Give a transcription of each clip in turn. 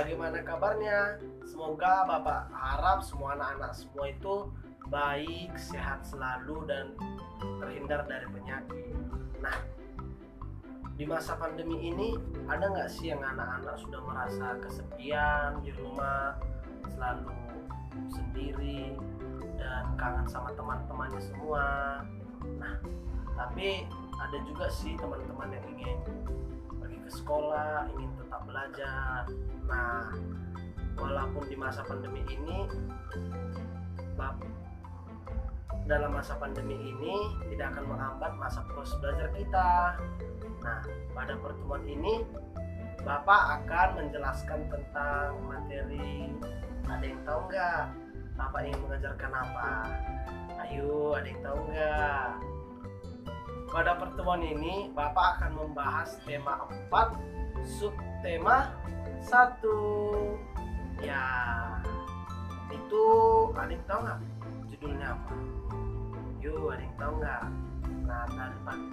bagaimana kabarnya? Semoga Bapak harap semua anak-anak semua itu baik, sehat selalu dan terhindar dari penyakit. Nah, di masa pandemi ini ada nggak sih yang anak-anak sudah merasa kesepian di rumah, selalu sendiri dan kangen sama teman-temannya semua? Nah, tapi ada juga sih teman-teman yang ingin pergi ke sekolah, ingin tetap belajar. Nah, walaupun di masa pandemi ini, dalam masa pandemi ini tidak akan menghambat masa proses belajar kita. Nah, pada pertemuan ini Bapak akan menjelaskan tentang materi. Ada yang tahu nggak Bapak ingin mengajarkan apa? Ayo, ada yang tahu nggak? Pada pertemuan ini Bapak akan membahas tema 4, subtema 1. Ya, itu ada yang tahu nggak judulnya apa? Yuk, ada yang tahu nggak? Nah,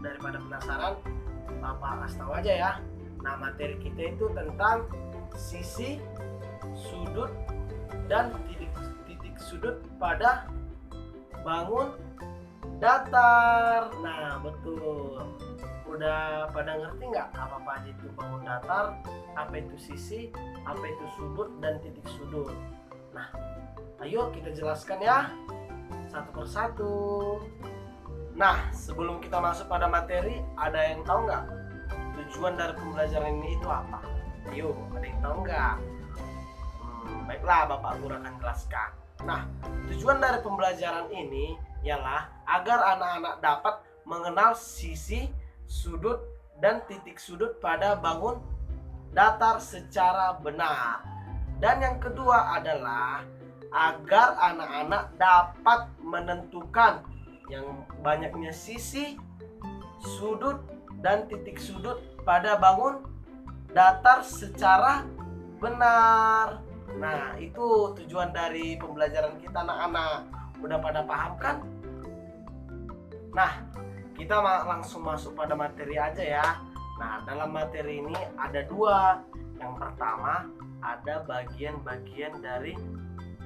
daripada penasaran, Bapak kasih tahu aja ya. Nah, materi kita itu tentang sisi, sudut, dan titik sudut pada bangun datar. Nah, betul. Udah pada ngerti nggak apa aja itu bangun datar, apa itu sisi, apa itu sudut, dan titik sudut? Nah, ayo kita jelaskan ya satu persatu. Nah, sebelum kita masuk pada materi, ada yang tahu nggak tujuan dari pembelajaran ini itu apa? Ayo, ada yang tahu nggak? Baiklah, Bapak Guru akan jelaskan. Nah, tujuan dari pembelajaran ini ialah agar anak-anak dapat mengenal sisi, sudut, dan titik sudut pada bangun datar secara benar. Dan yang kedua adalah agar anak-anak dapat menentukan yang banyaknya sisi, sudut, dan titik sudut pada bangun datar secara benar. Nah, itu tujuan dari pembelajaran kita anak-anak. Udah pada paham kan? Nah, kita langsung masuk pada materi aja ya. Nah, dalam materi ini ada 2. Yang pertama ada bagian-bagian dari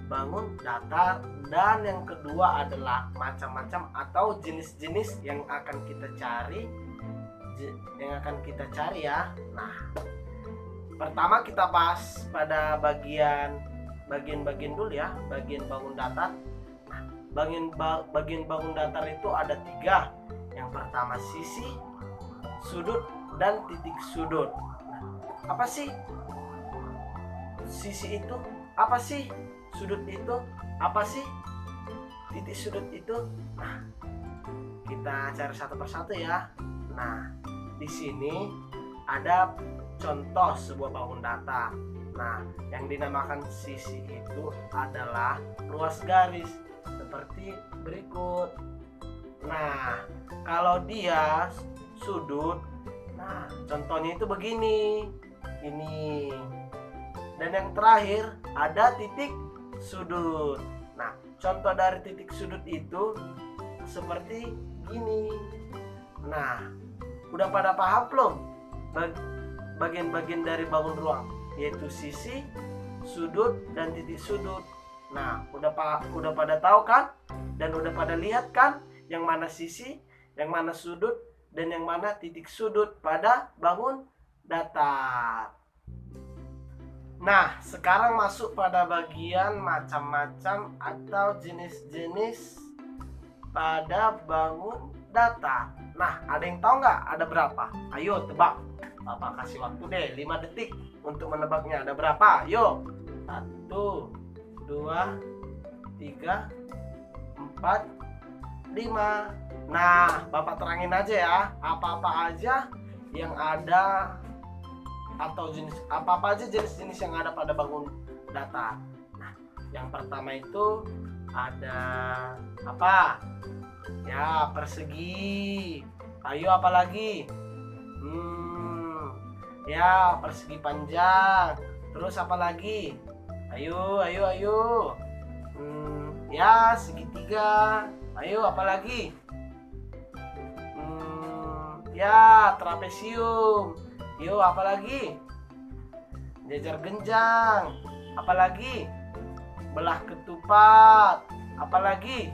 bangun datar, dan yang kedua adalah macam-macam atau jenis-jenis yang akan kita cari ya. Nah, pertama kita bahas pada bagian dulu ya, bagian bangun datar. Nah, bagian bangun datar itu ada 3. Yang pertama sisi, sudut, dan titik sudut. Nah, apa sih sisi itu? Apa sih sudut itu? Apa sih titik sudut itu? Nah, kita cari satu persatu ya. Nah, di sini ada contoh sebuah bangun datar. Nah, yang dinamakan sisi itu adalah ruas garis seperti berikut. Nah, kalau dia sudut, nah contohnya itu begini, ini. Dan yang terakhir ada titik sudut. Nah, contoh dari titik sudut itu seperti gini. Nah, udah pada paham belum bagian-bagian dari bangun ruang, yaitu sisi, sudut, dan titik sudut? Nah, udah pada tahu kan? Dan udah pada lihat kan yang mana sisi, yang mana sudut, dan yang mana titik sudut pada bangun datar. Nah, sekarang masuk pada bagian macam-macam atau jenis-jenis pada bangun datar. Nah, ada yang tahu nggak ada berapa? Ayo tebak. Bapak kasih waktu deh 5 detik untuk menebaknya. Ada berapa? Yuk. 1, 2, 3, 4, 5. Nah, Bapak terangin aja ya, apa-apa aja yang ada atau apa aja jenis-jenis yang ada pada bangun datar. Nah, yang pertama itu ada apa? Ya, persegi. Ayo, apa lagi? Ya, persegi panjang. Terus apa lagi? Ayo. Ya, segitiga. Ayo, apa lagi? Ya, trapesium. Yuk, apa lagi? jajar genjang, apalagi belah ketupat, apalagi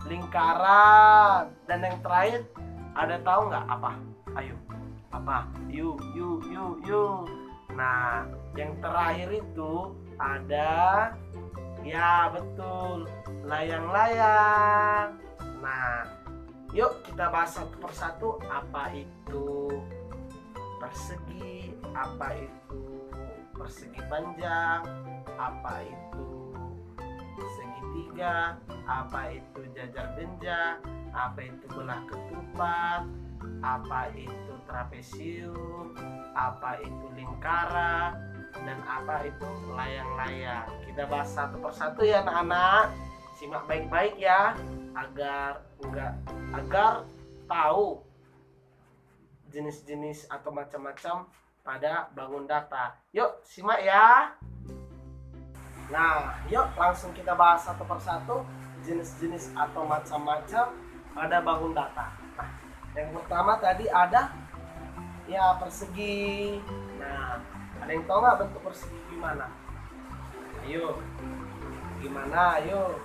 lingkaran, dan yang terakhir ada tahu nggak apa? Ayo, apa? Yuk. Nah, yang terakhir itu ada, ya betul, layang-layang. Nah, yuk kita bahas satu persatu. Apa itu persegi? Apa itu persegi panjang? Apa itu segitiga? Apa itu jajar genjang? Apa itu belah ketupat? Apa itu trapesium? Apa itu lingkaran? Dan apa itu layang-layang? Kita bahas satu persatu ya anak-anak. Simak baik-baik ya, agar tahu jenis-jenis atau macam-macam pada bangun data. Yuk simak ya. Nah, yuk langsung kita bahas satu persatu jenis-jenis atau macam-macam pada bangun data. Nah, yang pertama tadi ada ya persegi. Nah, ada yang tahu nggak bentuk persegi gimana? Ayo, gimana? Ayo.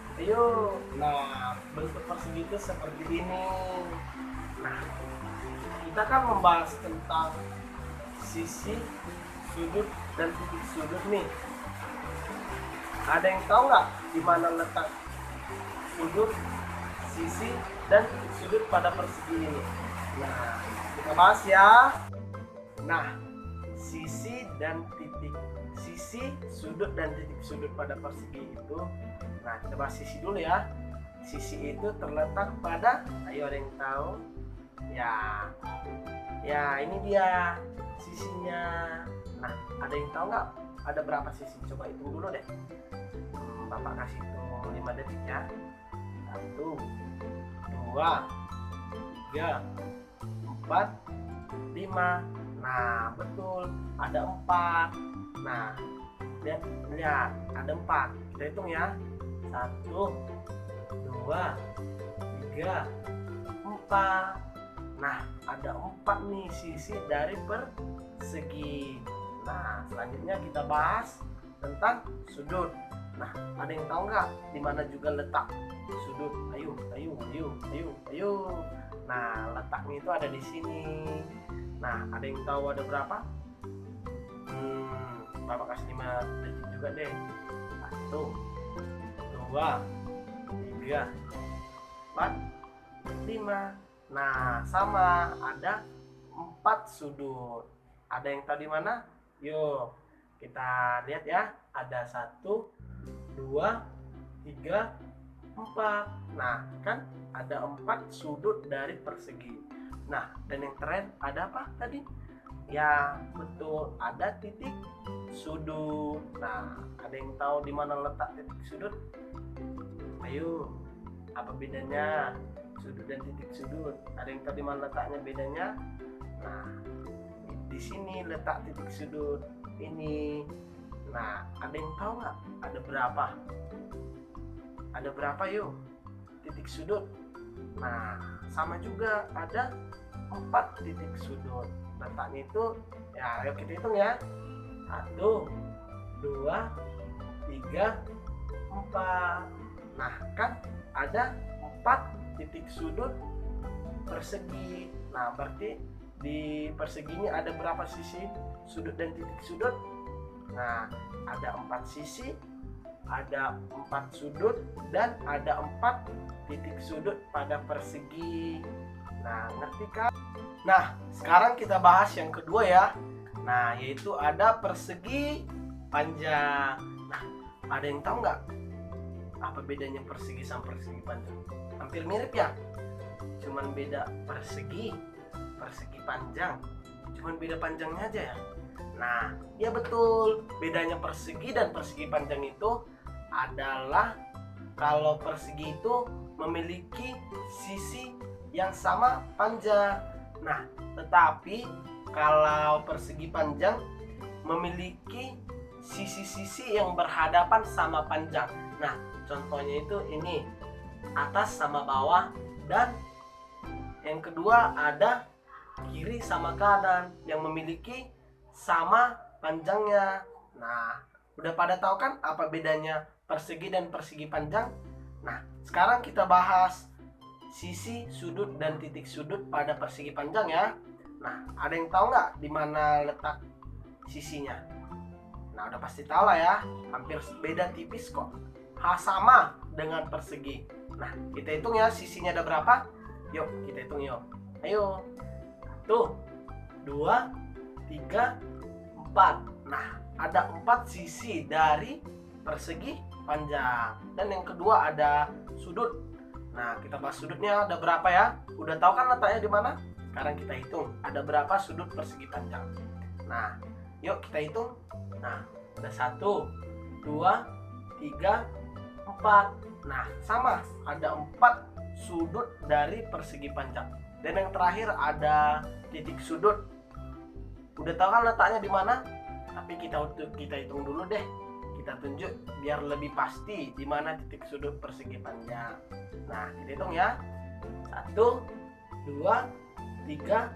Nah, bentuk persegi itu seperti ini. Nah, kita kan membahas tentang sisi, sudut, dan titik sudut nih. Ada yang tahu nggak di mana letak sudut, sisi, dan titik sudut pada persegi ini? Nah, kita bahas ya. Nah, sisi, sudut, dan titik sudut pada persegi itu. Nah, kita bahas sisi dulu ya. Sisi itu terletak pada, ayo ada yang tahu? Ya ini dia sisinya. Nah, ada yang tahu nggak ada berapa sisi? Coba hitung dulu deh. Bapak kasih hitung 5 detik ya. 1, 2, 3, 4, 5. Nah, betul, ada 4. Nah, lihat ada 4. Kita hitung ya. 1, 2, 3, 4. Nah, ada 4 nih sisi dari persegi. Nah, selanjutnya kita bahas tentang sudut. Nah, ada yang tahu nggak di mana juga letak sudut? Ayo. Nah, letaknya itu ada di sini. Nah, ada yang tahu ada berapa? Bapak kasih 5 detik juga deh. 1, 2, 3, 4, 5. Nah, sama, ada 4 sudut. Ada yang tahu di mana? Yuk, kita lihat ya. Ada 1, 2, 3, 4. Nah, kan ada 4 sudut dari persegi. Nah, dan yang terakhir ada apa tadi? Ya, betul, ada titik sudut. Nah, ada yang tahu di mana letak titik sudut? Ayo, apa bedanya sudut dan titik sudut? Ada yang tahu di mana letaknya bedanya? Nah, di sini letak titik sudut ini. Nah, ada yang tahu nggak ada berapa? Ada berapa yuk titik sudut? Nah, sama juga ada 4 titik sudut. Letaknya itu, ya ayo kita hitung ya. 1, 2, 3, 4. Nah, kan ada 4 titik sudut persegi. Nah, berarti di persegi ini ada berapa sisi sudut dan titik sudut? Nah, ada 4 sisi, ada 4 sudut, dan ada 4 titik sudut pada persegi. Nah, ngerti kan? Nah, sekarang kita bahas yang kedua ya. Nah, yaitu ada persegi panjang. Nah, ada yang tahu nggak apa bedanya persegi sama persegi panjang? Hampir mirip ya, cuman beda persegi panjang, cuman beda panjangnya aja ya. Nah, ya betul, bedanya persegi dan persegi panjang itu adalah kalau persegi itu memiliki sisi yang sama panjang. Nah, tetapi kalau persegi panjang memiliki sisi-sisi yang berhadapan sama panjang. Nah, contohnya itu ini, atas sama bawah, dan yang kedua ada kiri sama kanan yang memiliki sama panjangnya. Nah, udah pada tahu kan apa bedanya persegi dan persegi panjang? Nah, sekarang kita bahas sisi, sudut, dan titik sudut pada persegi panjang ya. Nah, ada yang tahu nggak di mana letak sisinya? Nah, udah pasti tahu lah ya, hampir beda tipis kok. Sama dengan persegi. Nah, kita hitung ya sisinya ada berapa? Yuk, kita hitung yuk. Ayo. Tuh, 2, 3, 4. Nah, ada 4 sisi dari persegi panjang. Dan yang kedua ada sudut. Nah, kita bahas sudutnya ada berapa ya? Udah tahu kan letaknya di mana? Sekarang kita hitung ada berapa sudut persegi panjang. Nah, yuk kita hitung. Nah, ada 1, 2, 3, 4. Nah, sama, ada 4 sudut dari persegi panjang. Dan yang terakhir ada titik sudut. Udah tahu kan letaknya di mana? Tapi kita hitung dulu deh. Kita tunjuk biar lebih pasti di mana titik sudut persegi panjang. Nah, kita hitung ya. 1, 2, 3,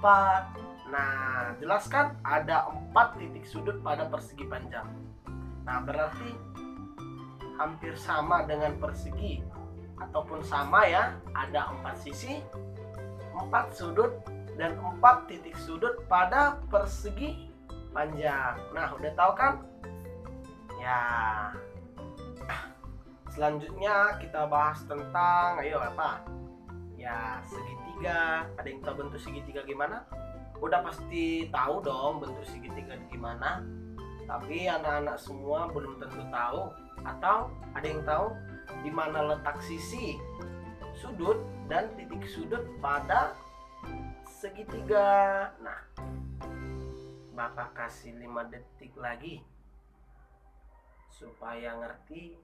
4. Nah, jelaskan ada 4 titik sudut pada persegi panjang. Nah, berarti hampir sama dengan persegi ataupun sama ya, ada 4 sisi, 4 sudut, dan 4 titik sudut pada persegi panjang. Nah, udah tahu kan? Ya. Selanjutnya kita bahas tentang apa? Ya, segitiga. Ada yang tahu bentuk segitiga gimana? Udah pasti tahu dong bentuk segitiga gimana. Tapi anak-anak semua belum tentu tahu. Atau ada yang tahu di mana letak sisi, sudut, dan titik sudut pada segitiga. Nah, Bapak kasih 5 detik lagi supaya ngerti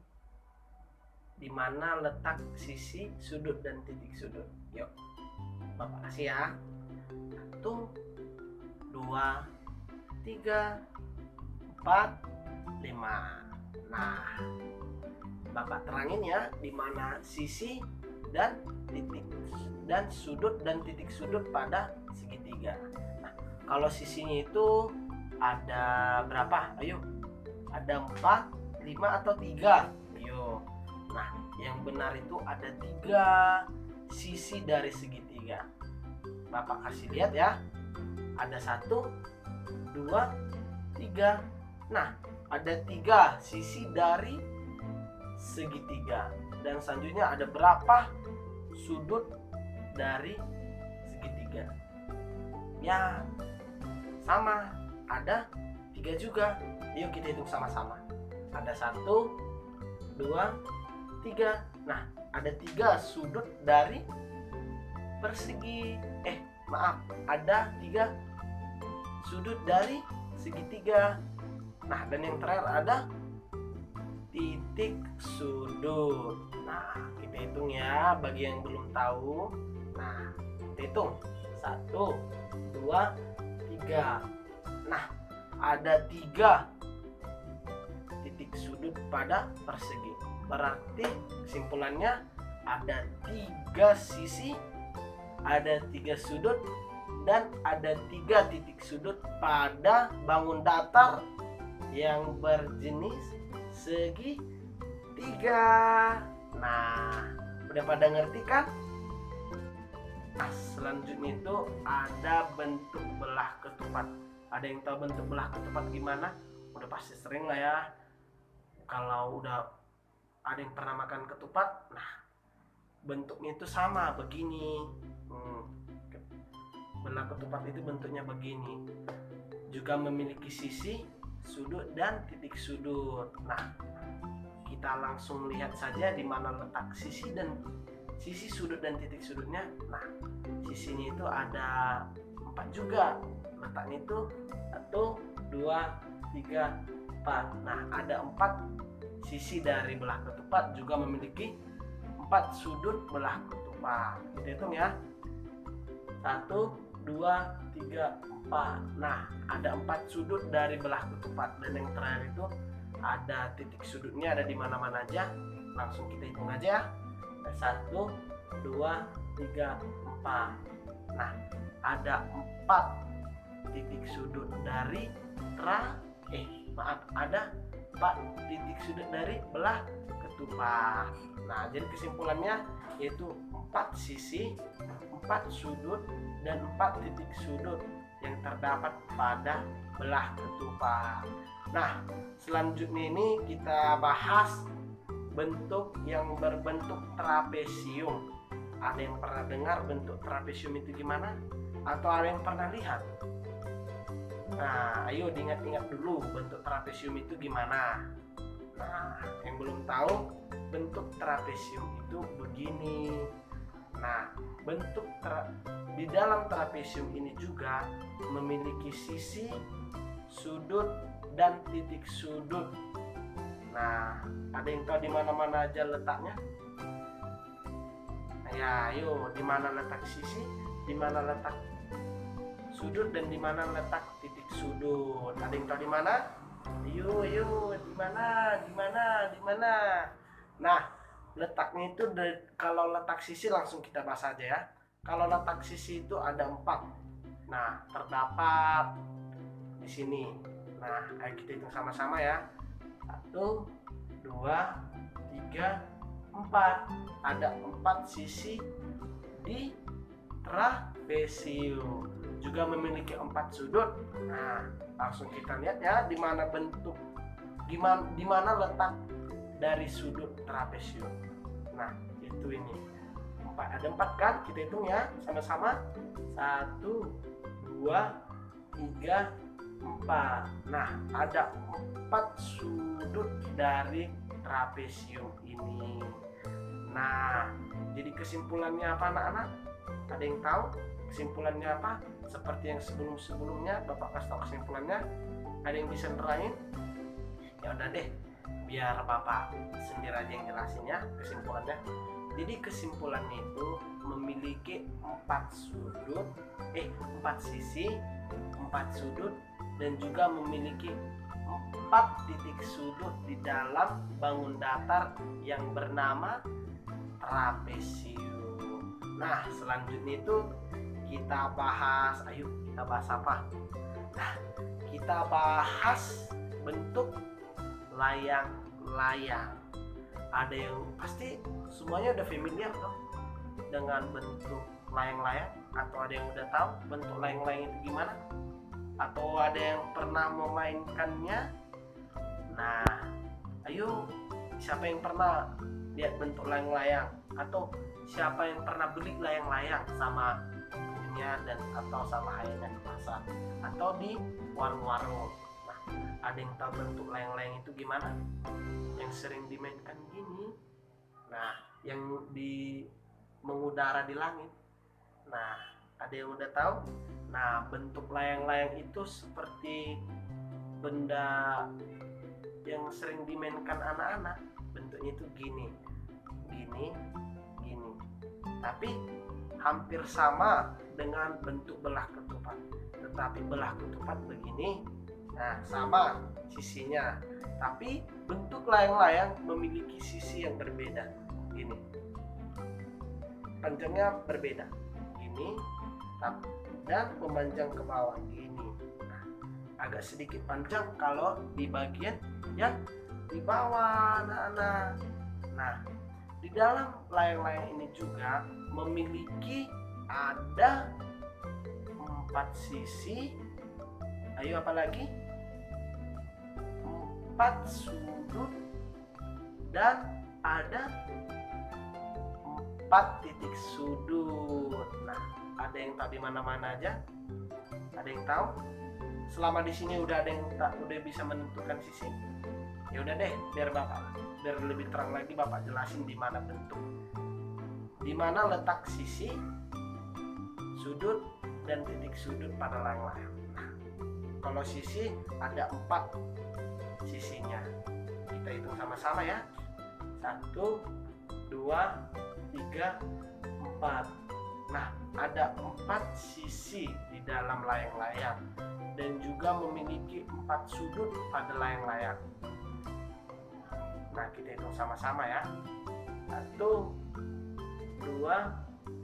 di mana letak sisi, sudut, dan titik sudut. Yuk, Bapak kasih ya. 1, 2, 3, 4, 5. Nah, Bapak terangin ya di mana sisi dan titik dan sudut dan titik sudut pada segitiga. Nah, kalau sisinya itu ada berapa? Ayo. Ada 4, 5 atau 3? Ayo. Nah, yang benar itu ada 3 sisi dari segitiga. Bapak kasih lihat ya. Ada 1, 2, 3. Nah, ada 3 sisi dari segitiga. Dan selanjutnya ada berapa sudut dari segitiga? Ya, sama, ada 3 juga. Yuk kita hitung sama-sama. Ada 1, 2, 3. Nah, ada 3 sudut dari persegi. Ada 3 sudut dari segitiga. Nah, dan yang terakhir ada titik sudut. Nah, kita hitung ya bagi yang belum tahu. Nah, kita hitung 1, 2, 3. Nah, ada 3 titik sudut pada persegi. Berarti kesimpulannya ada 3 sisi, ada 3 sudut, dan ada 3 titik sudut pada bangun datar yang berjenis segitiga. Nah, udah pada ngerti kan? Nah, selanjutnya itu ada bentuk belah ketupat. Ada yang tahu bentuk belah ketupat gimana? Udah pasti sering lah ya. Kalau udah ada yang pernah makan ketupat, nah bentuknya itu sama begini. Belah ketupat itu bentuknya begini. Juga memiliki sisi, sudut, dan titik sudut. Nah, kita langsung lihat saja di mana letak sisi, sudut, dan titik sudutnya. Nah, sisinya itu ada 4 juga. Letaknya itu 1, 2, 3, 4. Nah, ada 4 sisi dari belah ketupat, juga memiliki 4 sudut belah ketupat. Kita hitung ya. 1, 2, 3, 4. Nah, ada 4 sudut dari belah ketupat. Dan yang terakhir itu ada titik sudutnya ada di mana-mana aja. Langsung kita hitung aja ya. 1, 2, 3, 4. Nah, ada 4 titik sudut dari ada 4 titik sudut dari belah ketupat. Nah, jadi kesimpulannya yaitu 4 sisi, 4 sudut, dan 4 titik sudut yang terdapat pada belah ketupat. Nah, selanjutnya ini kita bahas bentuk yang berbentuk trapesium. Ada yang pernah dengar bentuk trapesium itu gimana? Atau ada yang pernah lihat? Nah, ayo diingat-ingat dulu bentuk trapesium itu gimana. Nah, yang belum tahu, bentuk trapesium itu begini. Nah, di dalam trapesium ini juga memiliki sisi, sudut, dan titik sudut. Nah, ada yang tahu di mana-mana aja letaknya? Ya, ayo, di mana letak sisi, di mana letak sudut, dan di mana letak titik sudut? Ada yang tahu di mana? Ayo, di mana? Nah, letaknya itu kalau letak sisi langsung kita bahas aja ya. Kalau letak sisi itu ada 4. Nah, terdapat di sini. Nah, ayo kita hitung sama-sama ya. 1, 2, 3, 4. Ada 4 sisi di trapesium. Juga memiliki 4 sudut. Nah, langsung kita lihat ya di mana letak dari sudut trapesium. Nah, itu ini. Ada 4 kan? Kita hitung ya sama-sama. 1, 2, 3, 4. Nah, ada 4 sudut dari trapesium ini. Nah, jadi kesimpulannya apa anak-anak? Ada yang tahu kesimpulannya apa? Seperti yang sebelum-sebelumnya Bapak kasih tahu kesimpulannya. Ada yang bisa nerangin? Ya udah deh, biar Bapak sendiri aja yang jelasin ya kesimpulannya. Jadi kesimpulannya itu memiliki 4 sisi, 4 sudut, dan juga memiliki 4 titik sudut di dalam bangun datar yang bernama trapesium. Nah, selanjutnya itu kita bahas, apa? Nah, kita bahas bentuk layang-layang. Ada yang pasti semuanya udah familiar dong dengan bentuk layang-layang, atau ada yang udah tahu bentuk layang-layang itu gimana? Atau ada yang pernah memainkannya? Nah, ayo, siapa yang pernah lihat bentuk layang-layang? Atau siapa yang pernah beli layang-layang sama ibunya dan atau sama ayahnya di pasar atau di warung-warung? Nah, ada yang tahu bentuk layang-layang itu gimana? Yang sering dimainkan gini. Nah, yang mengudara di langit. Nah, ada yang udah tahu? Nah, bentuk layang-layang itu seperti benda yang sering dimainkan anak-anak. Bentuknya itu gini. Tapi hampir sama dengan bentuk belah ketupat. Tetapi belah ketupat begini. Nah, sama sisinya. Tapi bentuk layang-layang memiliki sisi yang berbeda. Gini. Panjangnya berbeda. Gini. Dan memanjang ke bawah gini. Nah, agak sedikit panjang kalau di bagian yang di bawah anak-anak. Nah, di dalam layang-layang ini juga memiliki ada 4 sisi. Ayo apa lagi? 4 sudut dan ada 4 titik sudut. Nah, ada yang tahu di mana-mana aja? Ada yang tahu? Selama di sini udah ada yang udah bisa menentukan sisi? Ya udah deh, biar lebih terang lagi Bapak jelasin di mana letak sisi, sudut, dan titik sudut pada layang-layang. Nah, kalau sisi ada 4 sisinya. Kita hitung sama-sama ya. 1, 2, 3, 4. Nah, ada 4 sisi di dalam layang-layang dan juga memiliki 4 sudut pada layang-layang. Nah, kita hitung sama-sama ya. 1, 2,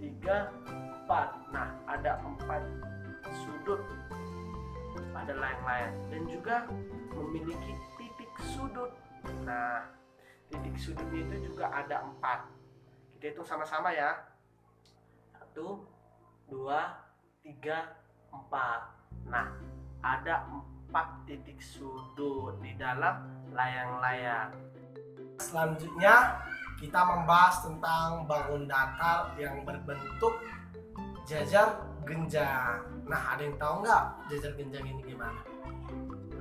3, 4. Nah, ada 4 sudut pada layang-layang dan juga memiliki titik sudut. Nah, titik sudutnya itu juga ada 4. Kita hitung sama-sama ya. 1, 2, 3, 4. Nah, ada 4 titik sudut di dalam layang-layang. Selanjutnya kita membahas tentang bangun datar yang berbentuk jajar genjang. Nah, ada yang tahu nggak jajar genjang ini gimana?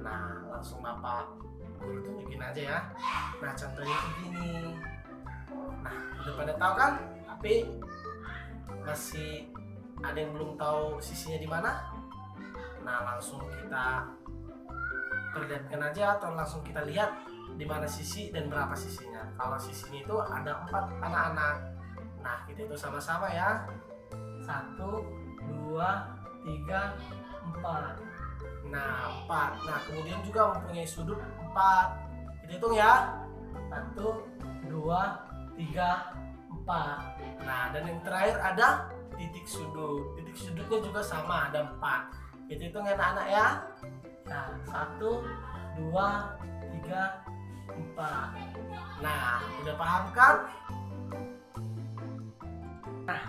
Nah, langsung Bapak Guru tunjukin aja ya. Nah, contohnya begini. Nah, udah pada tahu kan? Tapi masih ada yang belum tahu sisinya di mana? Nah, langsung kita perlihatkan aja atau langsung kita lihat di mana sisi dan berapa sisinya. Kalau sisinya itu ada 4 anak-anak. Nah, kita itu sama-sama ya. 1, 2, 3, 4. Nah, 4. Nah, kemudian juga mempunyai sudut 4. Kita hitung ya. 1, 2, 3, 4. Nah, dan yang terakhir ada titik sudut. Titik sudutnya juga sama, ada 4. Kita hitung anak-anak ya. Nah, 1, 2, 3, 4. Nah, udah paham kan? Nah,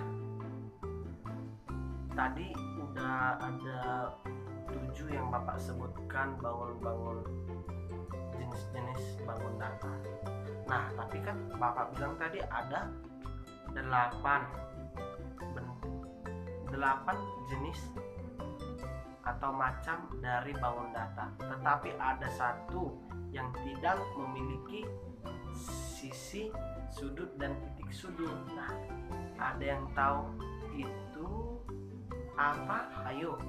tadi udah ada 7 yang Bapak sebutkan bangun-bangun jenis-jenis bangun datar. Nah, tapi kan Bapak bilang tadi ada 8 jenis atau macam dari bangun datar. Tetapi ada satu yang tidak memiliki sisi, sudut, dan titik sudut. Nah, ada yang tahu itu apa? Ayo.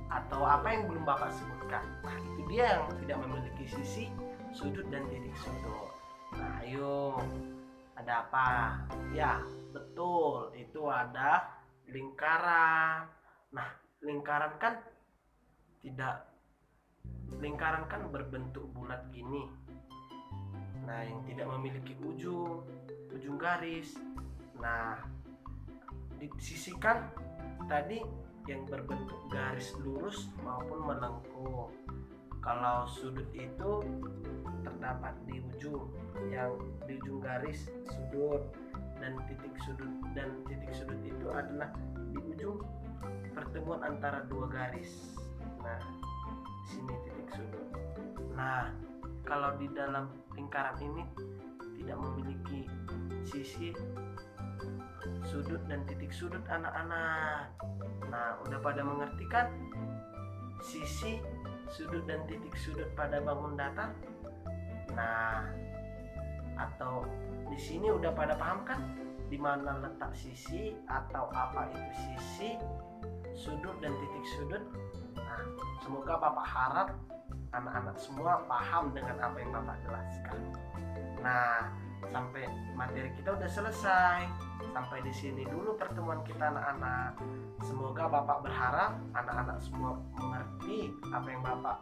Atau apa yang belum Bapak sebutkan? Nah, itu dia yang tidak memiliki sisi, sudut, dan titik sudut. Nah, ayo. Ada apa? Ya, betul. Itu ada lingkaran. Nah, lingkaran kan berbentuk bulat gini. Nah, yang tidak memiliki ujung garis. Nah, disisikan tadi yang berbentuk garis lurus maupun melengkung. Kalau sudut itu terdapat di ujung garis sudut, dan titik sudut itu adalah di ujung pertemuan antara 2 garis. Nah, sini titik sudut. Nah, kalau di dalam lingkaran ini tidak memiliki sisi, sudut, dan titik sudut anak-anak. Nah, udah pada mengerti kan sisi, sudut, dan titik sudut pada bangun datar? Nah, atau di sini udah pada paham kan di mana letak sisi atau apa itu sisi, sudut, dan titik sudut? Nah, semoga Bapak harap anak-anak semua paham dengan apa yang Bapak jelaskan. Nah, sampai materi kita udah selesai. Sampai di sini dulu pertemuan kita anak-anak. Semoga Bapak berharap anak-anak semua mengerti apa yang Bapak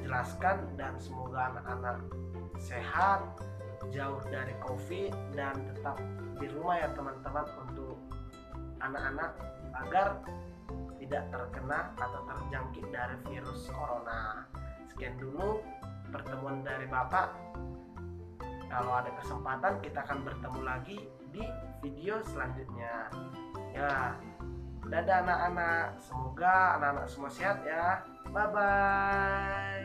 jelaskan, dan semoga anak-anak sehat, jauh dari COVID, dan tetap di rumah ya teman-teman, untuk anak-anak agar tidak terkena atau terjangkit dari virus corona. Sekian dulu pertemuan dari Bapak. Kalau ada kesempatan kita akan bertemu lagi di video selanjutnya. Ya, dadah anak-anak. Semoga anak-anak semua sehat ya. Bye bye.